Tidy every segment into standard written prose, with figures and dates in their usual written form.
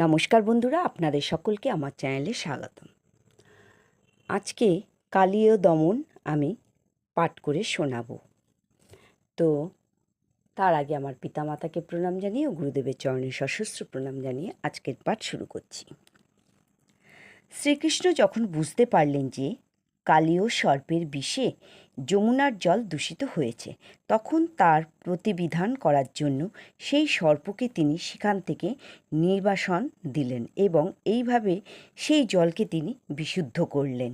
নমস্কার বন্ধুরা, আপনাদের সকলকে আমার চ্যানেলে স্বাগতম। আজকে কালীয় দমন আমি পাঠ করে শোনাবো। তো তার আগে আমার পিতামাতাকে প্রণাম জানিয়ে ও গুরুদেবের চরণে সশস্ত্র প্রণাম জানিয়ে আজকের পাঠ শুরু করছি। শ্রীকৃষ্ণ যখন বুঝতে পারলেন যে কালীয় সর্পের বিষে যমুনার জল দূষিত হয়েছে, তখন তার প্রতিবিধান করার জন্য সেই সর্পকে তিনি সেখান থেকে নির্বাসন দিলেন এবং এইভাবে সেই জলকে তিনি বিশুদ্ধ করলেন।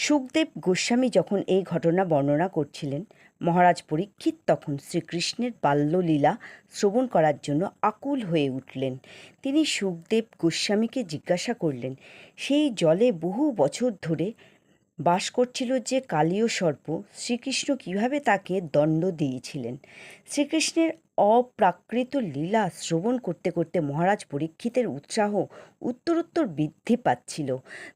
শুকদেব গোস্বামী যখন এই ঘটনা বর্ণনা করছিলেন, মহারাজ পরীক্ষিত তখন শ্রীকৃষ্ণের বাল্যলীলা শ্রবণ করার জন্য আকুল হয়ে উঠলেন। তিনি শুকদেব গোস্বামীকে জিজ্ঞাসা করলেন, সেই জলে বহু বছর ধরে বাস করছিল যে কালীয় সর্প, শ্রীকৃষ্ণ কিভাবে তাকে দণ্ড দিয়েছিলেন? শ্রীকৃষ্ণের অপ্রাকৃত লীলা শ্রবণ করতে করতে মহারাজ পরীক্ষিতের উৎসাহ উত্তরোত্তর বৃদ্ধি পাচ্ছিল।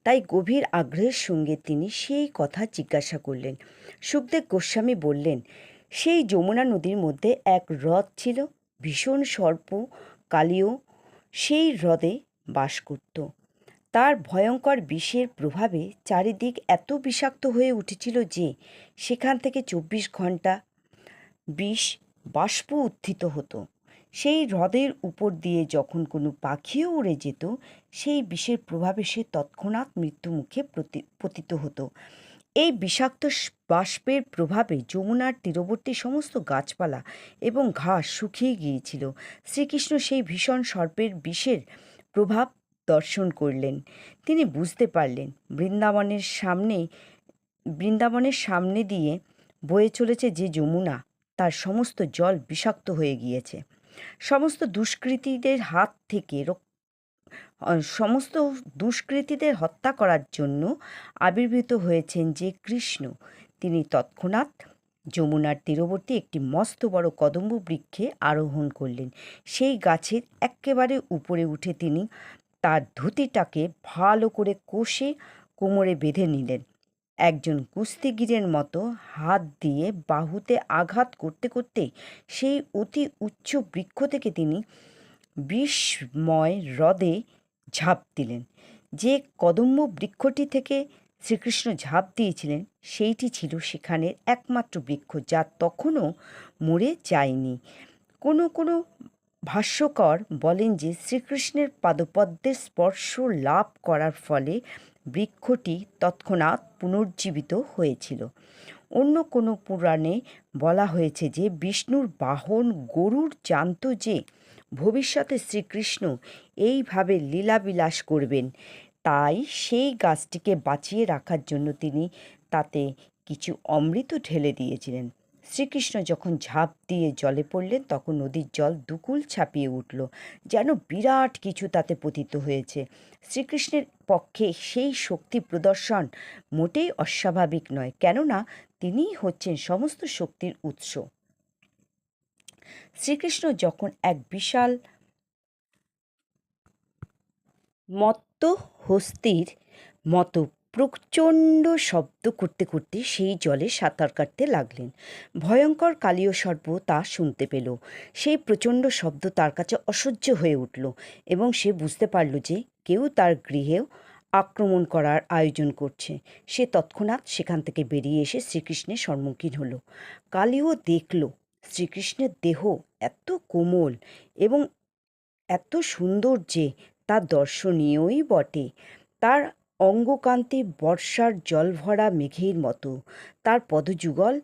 তাই গভীর আগ্রহের সঙ্গে তিনি সেই কথা জিজ্ঞাসা করলেন। শুকদেব গোস্বামী বললেন, সেই যমুনা নদীর মধ্যে এক হ্রদ ছিল। ভীষণ সর্প কালীয় সেই হ্রদে বাস করত। তার ভয়ঙ্কর বিষের প্রভাবে চারিদিক এত বিষাক্ত হয়ে উঠেছিল যে সেখান থেকে 24 ঘন্টা বিষ বাষ্প উত্থিত হতো। সেই হ্রদের উপর দিয়ে যখন কোনো পাখিও উড়ে যেত, সেই বিষের প্রভাবে সে তৎক্ষণাৎ মৃত্যুমুখে পতিত হতো। এই বিষাক্ত বাষ্পের প্রভাবে যমুনার তীরবর্তী সমস্ত গাছপালা এবং ঘাস শুকিয়ে গিয়েছিল। শ্রীকৃষ্ণ সেই ভীষণ সর্পের বিষের প্রভাব দর্শন করলেন। তিনি বুঝতে পারলেন বৃন্দাবনের সামনে দিয়ে বয়ে চলেছে যে যমুনা, তার সমস্ত জল বিষাক্ত হয়ে গিয়েছে। সমস্ত দুষ্কৃতীদের হত্যা করার জন্য আবির্ভূত হয়েছেন যে কৃষ্ণ, তিনি তৎক্ষণাৎ যমুনার তীরবর্তী একটি মস্ত বড় কদম্ব বৃক্ষে আরোহণ করলেন। সেই গাছের এক্কেবারে উপরে উঠে তিনি তার ধুতিটাকে ভালো করে কষে কোমরে বেঁধে নিলেন। একজন কুস্তিগীরের মতো হাত দিয়ে বাহুতে আঘাত করতে করতে সেই অতি উচ্চ বৃক্ষ থেকে তিনি বিষময় হ্রদে ঝাঁপ দিলেন। যে কদম্ব বৃক্ষটি থেকে শ্রীকৃষ্ণ ঝাঁপ দিয়েছিলেন, সেইটি ছিল সেখানের একমাত্র বৃক্ষ, যা তখনও মরে যায়নি। কোনো কোনো ভাষ্যকার বলেন যে শ্রীকৃষ্ণের পাদপদ্মের স্পর্শ লাভ করার ফলে বৃক্ষটি তৎক্ষণাৎ পুনর্জীবিত হয়েছিল। অন্য কোনো পুরাণে বলা হয়েছে যে বিষ্ণুর বাহন গরুড় জানত যে ভবিষ্যতে শ্রীকৃষ্ণ এইভাবে লীলাবিলাস করবেন, তাই সেই গাছটিকে বাঁচিয়ে রাখার জন্য তিনি তাতে কিছু অমৃত ঢেলে দিয়েছিলেন। শ্রীকৃষ্ণ যখন ঝাঁপ দিয়ে জলে পড়লেন, তখন নদীর জল দুকুল ছাপিয়ে উঠল, যেন বিরাট কিছু তাতে পতিত হয়েছে। শ্রীকৃষ্ণের পক্ষে সেই শক্তি প্রদর্শন মোটেই অস্বাভাবিক নয়, কেননা তিনিই হচ্ছেন সমস্ত শক্তির উৎস। শ্রীকৃষ্ণ যখন এক বিশাল মত্ত হস্তির মতো প্রচণ্ড শব্দ করতে করতে সেই জলে সাঁতার কাটতে লাগলেন। ভয়ঙ্কর কালীয় সর্প তা শুনতে পেল। সেই প্রচণ্ড শব্দ তার কাছে অসহ্য হয়ে উঠল এবং সে বুঝতে পারল যে কেউ তার গৃহেও আক্রমণ করার আয়োজন করছে। সে তৎক্ষণাৎ সেখান থেকে বেরিয়ে এসে শ্রীকৃষ্ণের সম্মুখীন হল। কালীও দেখল শ্রীকৃষ্ণের দেহ এত কোমল এবং এত সুন্দর যে তা দর্শনীয়ই বটে। তার অঙ্গকান্তি বর্ষার জলভরা মেঘের মতো, তার পদযুগল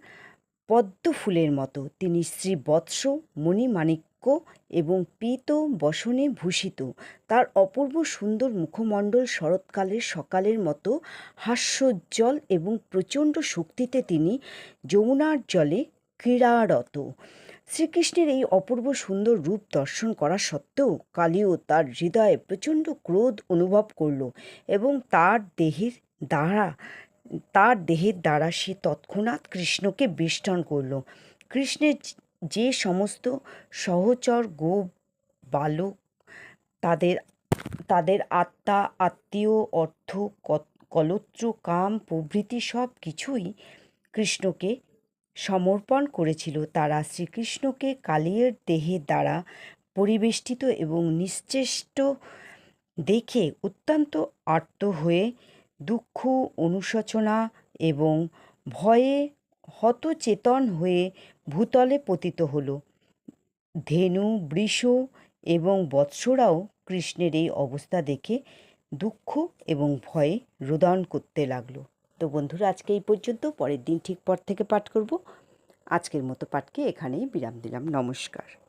পদ্ম ফুলের মতো। তিনি শ্রীবৎস মণিমাণিক্য এবং পীত বসনে ভূষিত। তার অপূর্ব সুন্দর মুখমণ্ডল শরৎকালের সকালের মতো হাস্যোজ্জ্বল এবং প্রচণ্ড শক্তিতে তিনি যমুনার জলে ক্রীড়ারত। শ্রীকৃষ্ণের এই অপূর্ব সুন্দর রূপ দর্শন করা সত্ত্বেও কালীও তার হৃদয়ে প্রচণ্ড ক্রোধ অনুভব করল এবং তার দেহের দ্বারা সে তৎক্ষণাৎ কৃষ্ণকে বেষ্টন করল। কৃষ্ণের যে সমস্ত সহচর গো বালক, তাদের আত্মা, আত্মীয়, অর্থ, কলত্র, কাম প্রভৃতি সব কিছুই কৃষ্ণকে সমর্পণ করেছিল, তারা শ্রীকৃষ্ণকে কালীর দেহের দ্বারা পরিবেষ্টিত এবং নিশ্চেষ্ট দেখে অত্যন্ত আর্ত হয়ে দুঃখ, অনুশোচনা এবং ভয়ে হতচেতন হয়ে ভূতলে পতিত হল। ধেনু, বৃষ এবং বৎসরাও কৃষ্ণের এই অবস্থা দেখে দুঃখ এবং ভয়ে রোদন করতে লাগলো। তো বন্ধুরা, আজকে এই পর্যন্ত। পরের দিন ঠিক পর থেকে পাঠ করব। আজকের মতো পাঠকে এখানেই বিরাম দিলাম। নমস্কার।